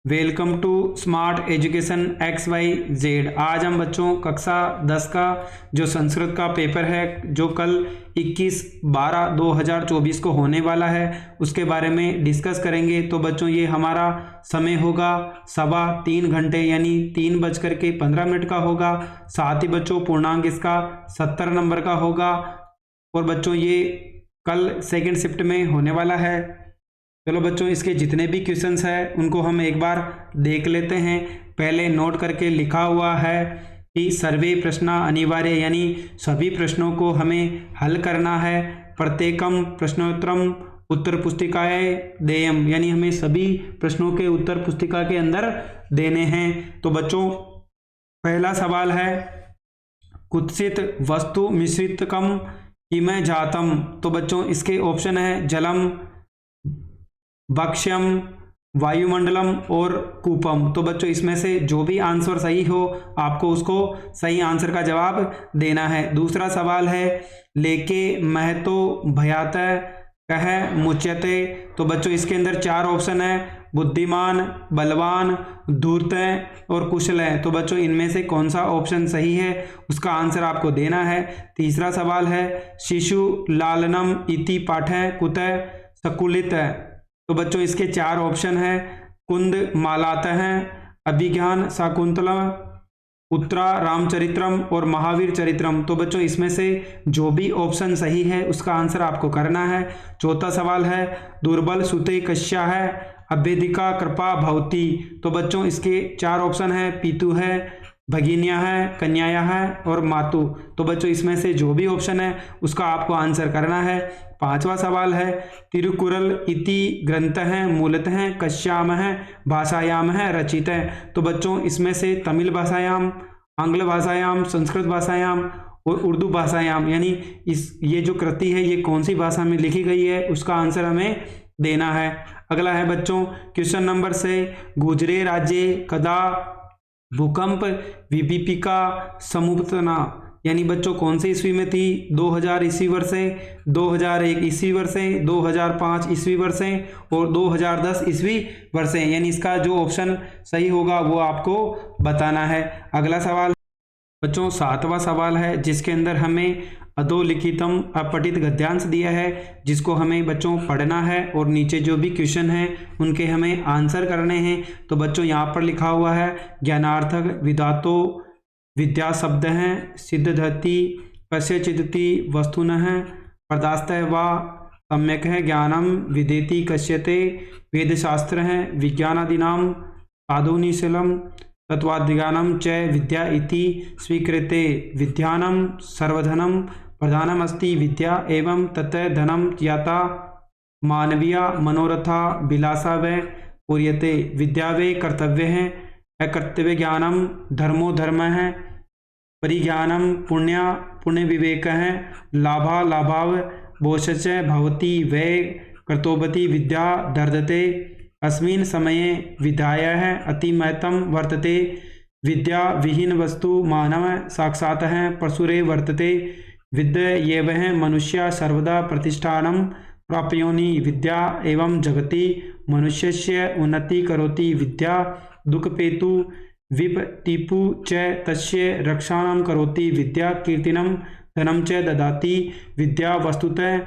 Welcome to smart education X Y Z. आज हम बच्चों कक्षा 10 का जो संस्कृत का पेपर है जो कल 21/12/2024 को होने वाला है उसके बारे में डिस्कस करेंगे। तो बच्चों ये हमारा समय होगा 3.25 यानी 3:15 का होगा। साथ ही बच्चों पूर्णांक इसका 70 नंबर का होगा और बच्चों ये कल सेकेंड शिफ्ट में होने वाला है। चलो बच्चों इसके जितने भी क्वेश्चंस हैं उनको हम एक बार देख लेते हैं। पहले नोट करके लिखा हुआ है कि सर्वे प्रश्न अनिवार्य यानी सभी प्रश्नों को हमें हल करना है। प्रत्येकम प्रश्नोत्तरम उत्तर पुस्तिकाएं देयम यानी हमें सभी प्रश्नों के उत्तर पुस्तिका के अंदर देने हैं। तो बच्चों पहला सवाल है कुत्सित वस्तु मिश्रितकम किम जातम। तो बच्चों इसके ऑप्शन है जलम, भक्ष्यम, वायुमंडलम और कूपम। तो बच्चों इसमें से जो भी आंसर सही हो आपको उसको सही आंसर का जवाब देना है। दूसरा सवाल है लेके महतो भयात कह मुच्यते। तो बच्चों इसके अंदर 4 ऑप्शन है बुद्धिमान, बलवान, धूर्त और कुशल है। तो बच्चों इनमें से कौन सा ऑप्शन सही है उसका आंसर आपको देना है। तीसरा सवाल है शिशु लालनम इति पाठः कुतः सकुलित। तो बच्चों इसके 4 ऑप्शन हैं कुंद मालातः, अभिज्ञान शाकुंतलम, उत्तरा रामचरित्रम और महावीर चरित्रम। तो बच्चों इसमें से जो भी ऑप्शन सही है उसका आंसर आपको करना है। चौथा सवाल है दुर्बल सुते कश्या है अभ्यधिका कृपा भवती। तो बच्चों इसके 4 ऑप्शन है पितु है, भगिनिया है, कन्याया है और मातु। तो बच्चों इसमें से जो भी ऑप्शन है उसका आपको आंसर करना है। पांचवा सवाल है तिरुकुरल इति ग्रंथ है मूलतः कश्याम है भाषायाम है रचित है। तो बच्चों इसमें से तमिल भाषायाम, आंग्ल भाषायाम, संस्कृत भाषायाम और उर्दू भाषायाम यानी ये जो कृति है ये कौन सी भाषा में लिखी गई है उसका आंसर हमें देना है। अगला है बच्चों क्वेश्चन नंबर 6 गुजरे राज्य कदा भूकंप विभीषिका समुपतना। यानी बच्चों कौन से ईस्वी में थी 2000 ईस्वी वर्ष से, 2001 ईस्वी वर्ष से, 2005 ईस्वी वर्ष से और 2010 ईस्वी वर्ष से। यानी इसका जो ऑप्शन सही होगा वो आपको बताना है। अगला सवाल बच्चों 7वां सवाल है जिसके अंदर हमें अधोलिखितम अपठित गद्यांश दिया है जिसको हमें बच्चों पढ़ना है और नीचे जो भी क्वेश्चन है उनके हमें आंसर करने हैं। तो बच्चों यहाँ पर लिखा हुआ है ज्ञानार्थक विधातो विद्या शब्द हैं सिद्धति कस्यचिदति वस्तुनः प्रदास्तः वा सम्यक है ज्ञानम विदेति कस्यते वेदशास्त्र है विज्ञानादीनाम साधुनिशीलम तत्वाधिगानम च विद्या इति स्वीकृते विद्यानम सर्वधनम प्रधानमस्ति विद्या एवं तत् धनम याता मानवीय मनोरथा विलासा व पूर्यते विद्या वे कर्तव्य है अकर्तव्य ज्ञानम धर्मो धर्म है परिज्ञानम पुण्य पुण्य विवेक है लाभा लाभाव बोशच भवती वे कर्तोपति विद्या दर्दते अस्मिन् समये विद्यायाः अतिमहत्त्वं वर्तते विद्या विहीन वस्तु मानव साक्षात् परशुरे वर्तते विद्यैव मनुष्य सर्वदा प्रतिष्ठानं प्राप्नोति विद्या एवं जगति मनुष्यस्य उन्नति करोति विद्या दुःखपेतु विपटीपु च तस्य रक्षां करोति विद्या कीर्तिनं धनं च ददाति विद्या वस्तुतः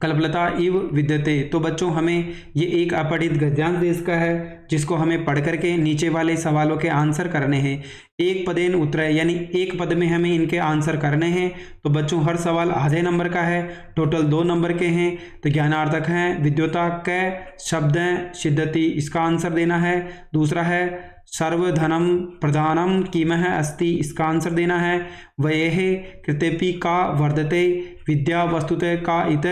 कल्पलता इव विद्यते। तो बच्चों हमें ये एक अपठित गद्यांश देश का है जिसको हमें पढ़ करके नीचे वाले सवालों के आंसर करने हैं। एक पदेन उत्तर यानी एक पद में हमें इनके आंसर करने हैं। तो बच्चों हर सवाल आधे नंबर का है, टोटल 2 नंबर के हैं। तो ज्ञानार्थक हैं विद्योता कै शब्द सिद्धति इसका आंसर देना है। दूसरा है सर्वधनम प्रधानम कीमः अस्ति इसका आंसर देना है। वयेह कृतेपि का वर्धते विद्या वस्तुतः का इत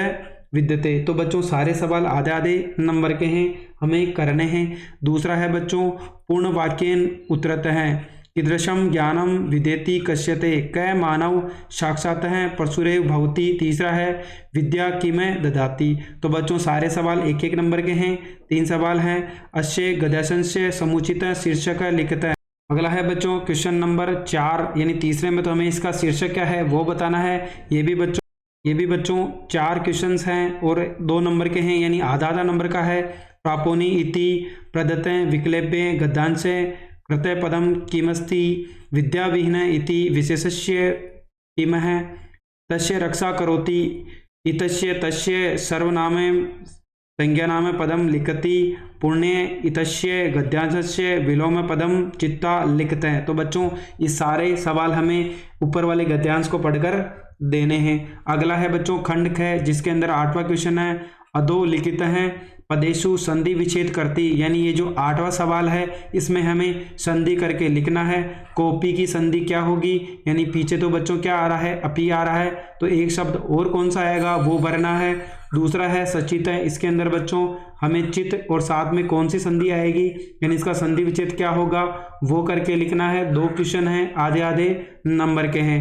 विद्यते। तो बच्चों सारे सवाल आधे आधे नंबर के हैं हमें करने हैं। दूसरा है बच्चों पूर्ण वाक्येन उत्तरतः है कीदृशम ज्ञानम विदेति कश्यते कै मानव साक्षातः परशुरे भवति। तीसरा है विद्या किम ददाति। तो बच्चों सारे सवाल 1-1 नंबर के हैं। 3 सवाल हैं अस्य गद्यांशस्य समुचित शीर्षक लिखित। अगला है बच्चों क्वेश्चन नंबर 4 यानी तीसरे में तो हमें इसका शीर्षक क्या है वो बताना है। ये भी बच्चों 4 क्वेश्चंस हैं और 2 नंबर के हैं यानी आधा आधा नंबर का है। प्रापोनि इति प्रदत्ते विक्लेप्ये गद्यांशे कृते पदम किमस्ति विद्याविहीन इति विशेषस्य किमः तस्य रक्षा करोति इतस्य तस्य सर्वनामे संज्ञानाम पदम लिखति पुण्य इतस्य गद्यांशस्य विलोम पदम चित्ता लिखते हैं। तो बच्चों ये सारे सवाल हमें ऊपर वाले गद्यांश को पढ़कर देने हैं। अगला है बच्चों खंड ख, जिसके अंदर 8वां क्वेश्चन है अधो लिखित है पदेशु संधि विच्छेद करती, यानी ये जो 8वां सवाल है इसमें हमें संधि करके लिखना है। कॉपी की संधि क्या होगी, यानी पीछे तो बच्चों क्या आ रहा है, अपी आ रहा है, तो एक शब्द और कौन सा आएगा वो भरना है। दूसरा है सचित है, इसके अंदर बच्चों हमें चित और साथ में कौन सी संधि आएगी, यानी इसका संधि विच्छेद क्या होगा वो करके लिखना है। 2 क्वेश्चन है आधे आधे नंबर के हैं।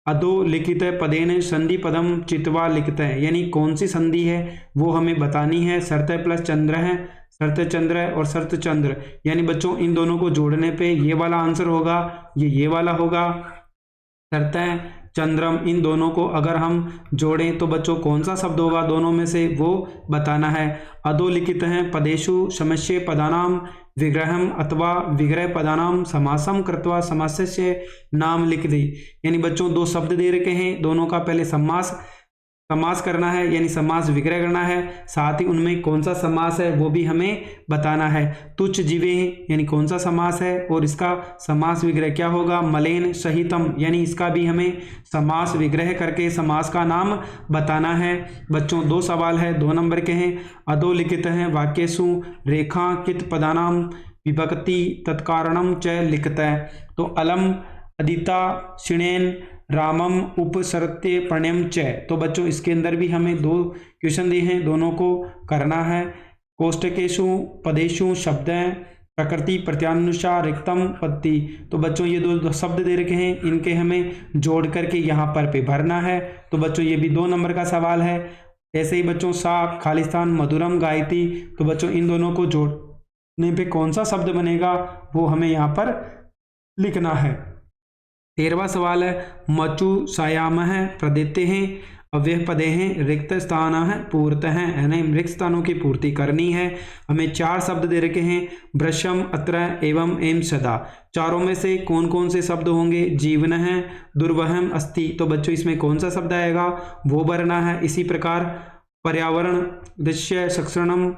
अधो लिखित पदेन संधि पदम चित्वा लिखते हैं, यानी कौन सी संधि है वो हमें बतानी है। शर्त प्लस चंद्र है, शर्त चंद्र और शर्त चंद्र, यानी बच्चों इन दोनों को जोड़ने पे ये वाला आंसर होगा, ये वाला होगा। शर्त चंद्रम, इन दोनों को अगर हम जोड़ें तो बच्चों कौन सा शब्द होगा दोनों में से वो बताना है। अधो लिखित हैं पदेशु समस्ये पदानाम विग्रहम अथवा विग्रह पदानाम समासम कृत्वा समासस्य नाम लिख दी, यानी बच्चों 2 शब्द दे रखे हैं, दोनों का पहले समास करना है, यानी समास विग्रह करना है, साथ ही उनमें कौन सा समास है वो भी हमें बताना है। तुच्छ जीवे यानी कौन सा समास है और इसका समास विग्रह क्या होगा। मलेन सहितम, यानी इसका भी हमें समास विग्रह करके समास का नाम बताना है। बच्चों 2 सवाल है 2 नंबर के हैं। अधो लिखित हैं वाक्येषु रेखांकित पदानाम विभक्ति तत्कारणम च लिखत है, तो अलम अदिता शिणेन रामम उपसर्त्य प्रणयम च, तो बच्चों इसके अंदर भी हमें 2 क्वेश्चन दिए हैं, दोनों को करना है। कोष्टकेशु पदेशु शब्द प्रकृति प्रत्यानुसार रिक्तम पत्ति, तो बच्चों ये 2 शब्द दे रखे हैं, इनके हमें जोड़ करके यहाँ पर पे भरना है। तो बच्चों ये भी 2 नंबर का सवाल है। ऐसे ही बच्चों सा खालिस्तान मधुरम गायती, तो बच्चों इन दोनों को जोड़ने पे कौन सा शब्द बनेगा वो हमें यहाँ पर लिखना है। 13वां सवाल है मचु सायाम है प्रदेते हैं अव्यय पदे हैं रिक्त स्थान है पूर्त हैं, यानी रिक्त स्थानों की पूर्ति करनी है। हमें 4 शब्द दे रखे हैं ब्रशम अत्र एवं एम सदा, चारों में से कौन कौन से शब्द होंगे। जीवन है दुर्वहम अस्ति, तो बच्चों इसमें कौन सा शब्द आएगा वो भरना है। इसी प्रकार पर्यावरण दृश्य सक्षणम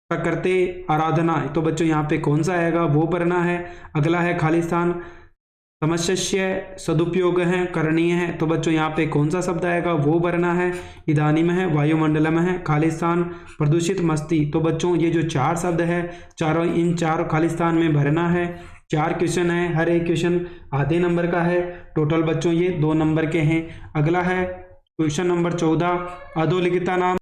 प्रकृति आराधना, तो बच्चों यहाँ पे कौन सा आएगा वो भरना है। अगला है खालिस्तान समस्या सदुपयोग है करणीय है, तो बच्चों यहाँ पे कौन सा शब्द आएगा वो भरना है। इदानीम है वायुमंडलम है खालिस्तान प्रदूषित मस्ती, तो बच्चों ये जो 4 शब्द है चारों इन 4 खालिस्तान में भरना है। 4 क्वेश्चन है, हर एक क्वेश्चन आधे नंबर का है। टोटल बच्चों ये 2 नंबर के हैं। अगला है क्वेश्चन नंबर 14 अधोलिखिता नाम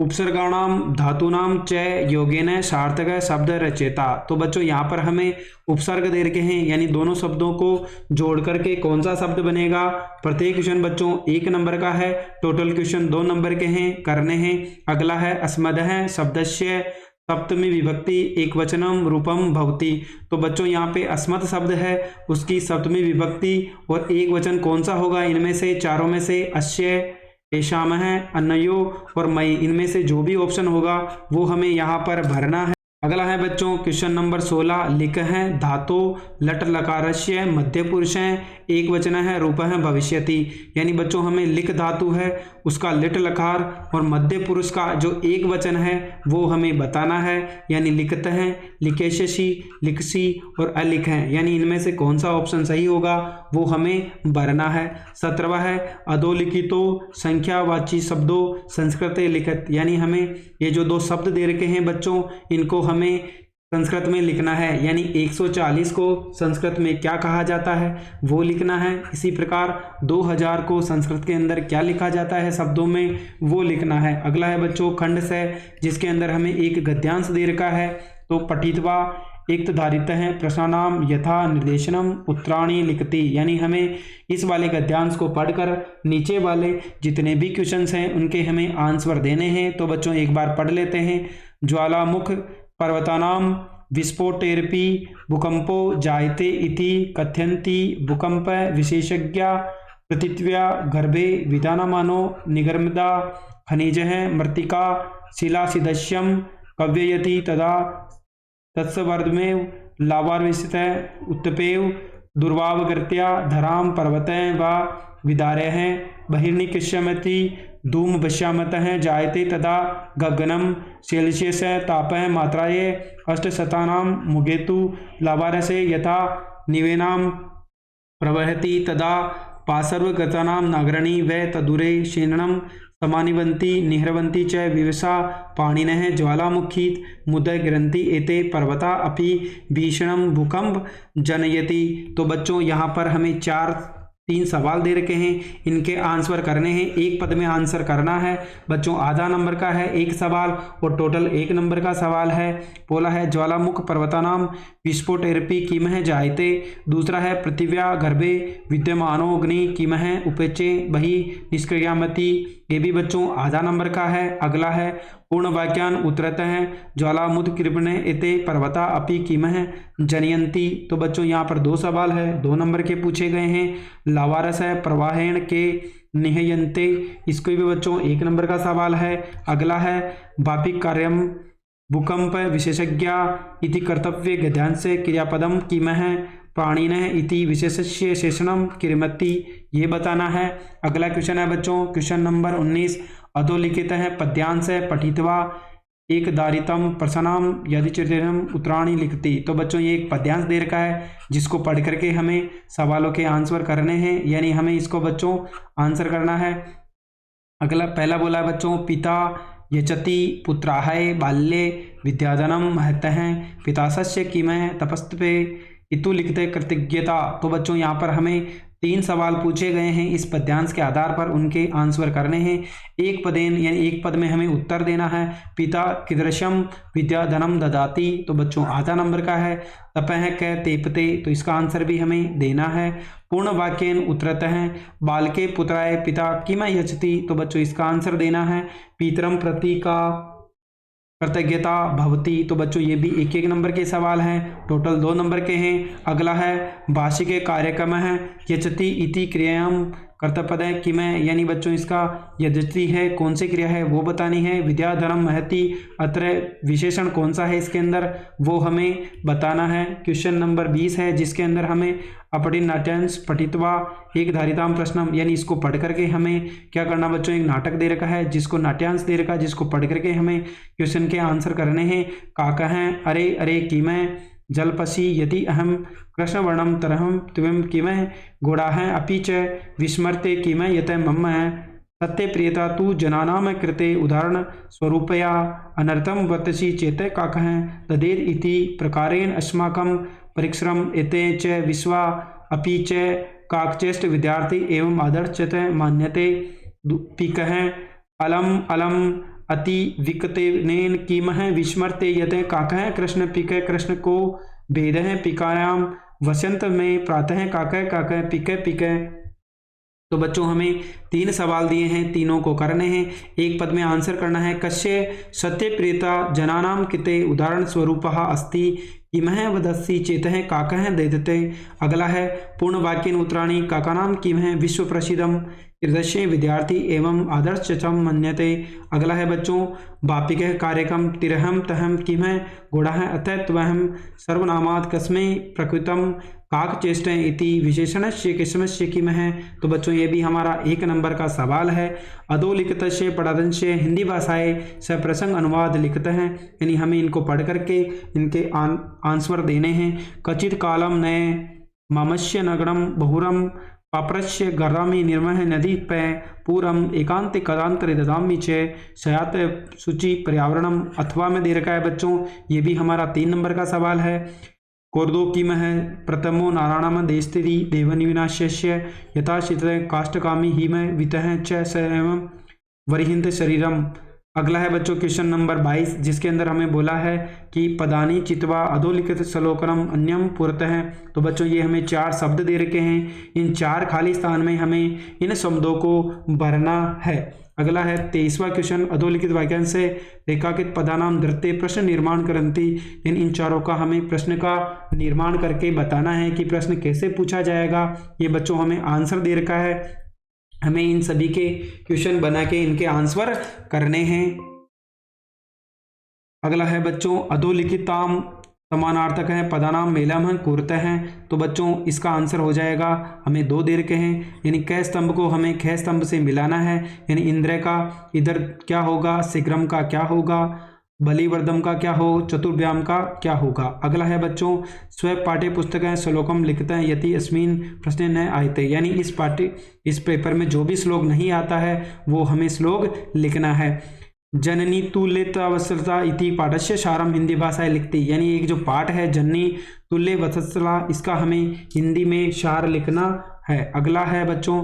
उपसर्गाणाम धातुनाम च योगेन सार्थक शब्द रचेता, तो बच्चों यहाँ पर हमें उपसर्ग दे रखे हैं, यानी दोनों शब्दों को जोड़ करके कौन सा शब्द बनेगा। प्रत्येक क्वेश्चन बच्चों 1 नंबर का है, टोटल क्वेश्चन 2 नंबर के हैं, करने हैं। अगला है अस्मद है शब्दस्य सप्तमी विभक्ति एकवचनम रूपम भवति, तो बच्चों यहाँ पे अस्मत् शब्द है उसकी सप्तमी विभक्ति और एक वचन कौन सा होगा इनमें से चारों में से। अश्य ऐशाम है अन्नयो और मई, इनमें से जो भी ऑप्शन होगा वो हमें यहाँ पर भरना है। अगला है बच्चों क्वेश्चन नंबर 16 लिख है धातु लट लकारस्य मध्य पुरुष है एक वचन है रूप है भविष्यति, यानी बच्चों हमें लिख धातु है उसका लिट लकार और मध्य पुरुष का जो एक वचन है वो हमें बताना है, यानी लिखते हैं लिखेशि लिखसी और अलिख हैं, यानी इनमें से कौन सा ऑप्शन सही होगा वो हमें भरना है। 17वां है अधोलिखितो संख्यावाची शब्दों संस्कृत लिखित, यानी हमें ये जो 2 शब्द दे रखे हैं बच्चों इनको हमें संस्कृत में लिखना है, यानी 140 को संस्कृत में क्या कहा जाता है वो लिखना है। इसी प्रकार 2000 को संस्कृत के अंदर क्या लिखा जाता है शब्दों में वो लिखना है। अगला है बच्चों खंड से, जिसके अंदर हमें एक गद्यांश दे रखा है, तो पठित्वा एक धारित है प्रश्नानाम यथा निर्देशनम उत्तराणी लिखती, यानी हमें इस वाले गद्यांश को पढ़कर नीचे वाले जितने भी क्वेश्चंस हैं उनके हमें आंसर देने हैं। तो बच्चों एक बार पढ़ लेते हैं। ज्वालामुख पर्वतानाम विस्फोटेरपि भूकंपो जायते इति कथयन्ति भूकंप विशेषज्ञा पृथिव्या गर्भे विधानमानो निगर्मदा खनिज है मृत्तिका शिलासिदस्यम कव्ययति तदा तत्सवर्धमेव लाभार्विषितः उत्तपेव दुर्वावगत्या धराम पर्वतः वा विदारयः बहिर्निकृष्यमति धूमभस्यामतः जायते तदा गगनं सेल्सियस तापः मात्राये अष्टशतानां मुगेतु लाभारसे यथा निवेनां प्रवहति तदा पार्श्वगतानां नागरणी व तदूरे शेननं समानिवन्ति निह्रवन्ति च विवशा पाणिनः ज्वालामुखी मुदय गिरन्ति एते पर्वता अपि भीषणं भूकंप जनयति। तो बच्चों यहाँ पर हमें 3 सवाल दे रखे हैं, इनके आंसर करने हैं। एक पद में आंसर करना है बच्चों, आधा नंबर का है एक सवाल और टोटल 1 नंबर का सवाल है। बोला है ज्वालामुख पर्वतानाम विस्फोटैरपि किमः जायते। दूसरा है पृथिव्या गर्भे विद्यमानो अग्नि किमः उपेचे बहि निष्क्रियामति। ये भी बच्चों आधा नंबर का है। अगला है पूर्ण वाक्यान उत्तरतः ज्वालामुख कृपणे एते पर्वता अपि किमः जनयन्ति। तो बच्चों यहाँ पर 2 सवाल है, 2 नंबर के पूछे गए हैं। लावारस है प्रवाहेण के निहयन्ते, इसको भी बच्चों 1 नंबर का सवाल है। अगला है वापिक कार्यम भूकंप विशेषज्ञ इति कर्तव्य गद्यांश क्रियापदम किमः प्राणिनः इति विशेषस्य शेषणम किरमति, ये बताना है। अगला क्वेश्चन है बच्चों क्वेश्चन नंबर 19, अधोलिखित है पद्यांश पठित्वा एक दारितम प्रसन्नाम यदि चिरम उत्तराणी लिखती। तो बच्चों ये एक पद्यांश दे रखा है जिसको पढ़ करके हमें सवालों के आंसर करने हैं, यानी हमें इसको बच्चों आंसर करना है। अगला पहला बोला है बच्चों पिता यचति पुत्राय बाल्ये विद्याधनम महतः पितासस्य किमः तपस्वे इतु लिखते कृतज्ञता। तो बच्चों यहाँ पर हमें 3 सवाल पूछे गए हैं, इस पद्यांश के आधार पर उनके आंसर करने हैं। एक पदेन यानी एक पद में हमें उत्तर देना है। पिता कीदृशम विद्याधनम ददाति, तो बच्चों आधा नंबर का है। तपः क तेपते, तो इसका आंसर भी हमें देना है। पूर्ण वाक्येन उत्तरतः बालके पुत्राय पिता किम यचति, तो बच्चों इसका आंसर देना है। पितरम प्रति का कृतज्ञता भवती, तो बच्चों ये भी 1-1 नंबर के सवाल हैं, टोटल 2 नंबर के हैं। अगला है भाषिके कार्यक्रम है यचति इति क्रियाम कर्तव्यपद है किम, यानी बच्चों इसका यजति है कौन सी क्रिया है वो बतानी है। विद्याधनम महति अत्र विशेषण कौन सा है इसके अंदर वो हमें बताना है। क्वेश्चन नंबर 20 है जिसके अंदर हमें अपनी नाट्यांश पठित्वा एक धारिताम प्रश्नम, यानी इसको पढ़ करके हमें क्या करना बच्चों, एक नाटक दे रखा है जिसको नाट्यांश दे रखा है, जिसको पढ़ करके हमें क्वेश्चन के आंसर करने हैं। काका हैं अरे अरे किमै जलपसी यदि अहम कृष्णवर्णम तरहम त्वं किमः घोड़ाः अपि च विस्मर्ते किमः यत मम सत्य प्रियता तु जनानां कृते उदाहरण स्वरूपया अनर्थम वर्तसी चेत काकः तदेर इति प्रकारेण अस्माकं परिश्रम एते च विश्वा अपि च काकचेष्ट विद्यार्थी एवं आदर्शत मान्यते पिकः अलम अलम अति विकतेनेन किमः विस्मर्ते यते काकः कृष्ण पिक कृष्ण को भेदः पिकायाम वसंत में प्रातः काकः काकः पिक पिक। तो बच्चों हमें 3 सवाल दिए हैं, तीनों को करने हैं, एक पद में आंसर करना है। कस्य सत्य प्रियता जनानां कृते उदाहरण स्वरूपः अस्ति किमः वदसि चेतः काकः देदते। अगला है पूर्ण वाक्येन उत्तराणि काकानां किमः विश्व प्रसिद्धम हृदय विद्यार्थी एवं आदर्श चम मन्यते। अगला है बच्चों वापिक कार्यक्रम तिरहम तहम किमः घोड़ाः अतः त्वहम सर्वनामात् कस्मै प्रकृतम काकचेष्ट इति विशेषणस्य किस्मस्य किमः। तो बच्चों ये भी हमारा 1 नंबर का सवाल है। अधोलिखितस्य पदांशस्य हिंदी भाषाएं सप्रसंग अनुवाद लिखते हैं, यानी हमें इनको पढ़ करके इनके आंसर देने हैं। कचित कालम नए मामस्य नगरम बहुरम पाप्रस्य गरामी निर्मह नदी पे पूरम एकांत कदांतर ददामी चे सयात सूचि पर्यावरणम अथवा में दे रखा है बच्चों, ये भी हमारा 3 नंबर का सवाल है। कोर्दो किमः प्रथमो नारायणम देस्तिरि देवनिविनाश्य यथाचित काष्ठकामी हिम वितः च स एवं वरिहिंत शरीरम। अगला है बच्चों क्वेश्चन नंबर 22 जिसके अंदर हमें बोला है कि पदानी चित्वा अधोलिखित श्लोकनम अन्यम पुरतः। तो बच्चों ये हमें 4 शब्द दे रखे हैं, इन 4 खाली स्थान में हमें इन शब्दों को भरना है। अगला है 23वां क्वेश्चन अधोलिखित वाक्यांश से रेखांकित पदानाम धृते प्रश्न निर्माण करंती। इन चारों का हमें प्रश्न का निर्माण करके बताना है कि प्रश्न कैसे पूछा जाएगा। ये बच्चों हमें आंसर दे रखा है, हमें इन सभी के क्वेश्चन बना के इनके आंसर करने हैं। अगला है बच्चों अधोलिखिताम समानार्थक है, पदानाम मेलम है, कुर्त हैं। तो बच्चों इसका आंसर हो जाएगा, हमें दो दे रखे हैं, यानी क स्तंभ को हमें ख स्तंभ से मिलाना है, यानी इंद्र का इधर क्या होगा, शीघ्रम का क्या होगा, बलिवर्दम का क्या हो, चतुर्व्याम का क्या होगा। अगला है बच्चों स्व पाठ्य पुस्तक है श्लोकम लिखते हैं यति अस्मिन प्रश्न न आयते, यानी इस पेपर में जो भी श्लोक नहीं आता है वो हमें श्लोक लिखना है। जननी तुल्य वत्सला इति पाठस्य सारम हिंदी भाषाएं लिखती, यानी एक जो पाठ है जननी तुल्य वत्सला, इसका हमें हिंदी में सार लिखना है। अगला है बच्चों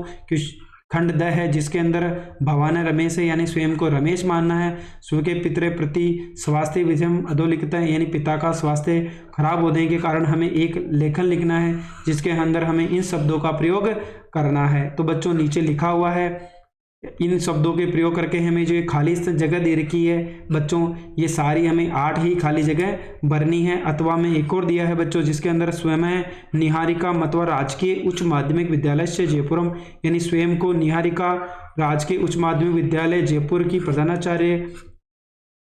खंड द है, जिसके अंदर भवान रमेश है, यानी स्वयं को रमेश मानना है। स्व के पितरे प्रति स्वास्थ्य विषम अधोलिखित है, यानी पिता का स्वास्थ्य खराब होने के कारण हमें एक लेखन लिखना है जिसके अंदर हमें इन शब्दों का प्रयोग करना है। तो बच्चों नीचे लिखा हुआ है, इन शब्दों के प्रयोग करके हमें जो खाली जगह दे रखी है बच्चों, ये सारी हमें 8 ही खाली जगह भरनी है। अथवा में एक और दिया है बच्चों जिसके अंदर स्वयं है निहारिका मतवा राजकीय उच्च माध्यमिक विद्यालय से जयपुरम, यानी स्वयं को निहारिका राजकीय उच्च माध्यमिक विद्यालय जयपुर की प्रधानाचार्य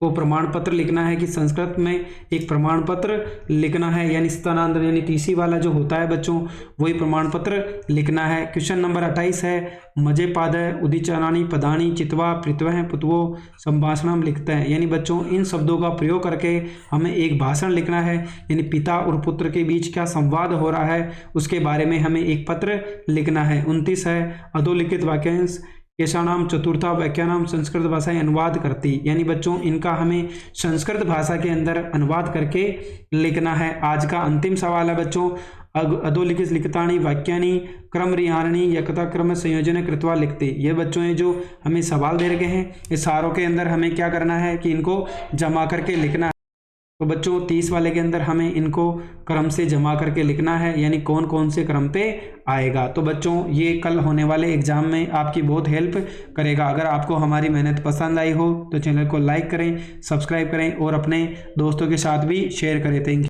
को प्रमाण पत्र लिखना है कि संस्कृत में एक प्रमाण पत्र लिखना है, यानी स्थानांतर यानी टीसी वाला जो होता है बच्चों वही प्रमाण पत्र लिखना है। क्वेश्चन नंबर 28 है मजे पाद उदिचाराणी पदानी चितवा पृथ्व पुतवो संभाषणम लिखते हैं, यानी बच्चों इन शब्दों का प्रयोग करके हमें एक भाषण लिखना है, यानी पिता और पुत्र के बीच क्या संवाद हो रहा है उसके बारे में हमें एक पत्र लिखना है। 29 है अधोलिखित वाक्यांश केशानाम चतुर्था व्याख्यानाम संस्कृत भाषाएं अनुवाद करती, यानी बच्चों इनका हमें संस्कृत भाषा के अंदर अनुवाद करके लिखना है। आज का अंतिम सवाल है बच्चों अधोलिखित लिखितानि वाक्यानि क्रम रिहारणी यकता क्रम संयोजन कृत्वा लिखते, ये बच्चों ने जो हमें सवाल दे रखे हैं इस सारों के अंदर हमें क्या करना है कि इनको जमा करके लिखना है। तो बच्चों 30 वाले के अंदर हमें इनको क्रम से जमा करके लिखना है, यानी कौन कौन से क्रम पे आएगा। तो बच्चों ये कल होने वाले एग्जाम में आपकी बहुत हेल्प करेगा। अगर आपको हमारी मेहनत पसंद आई हो तो चैनल को लाइक करें, सब्सक्राइब करें और अपने दोस्तों के साथ भी शेयर करें। Thank you.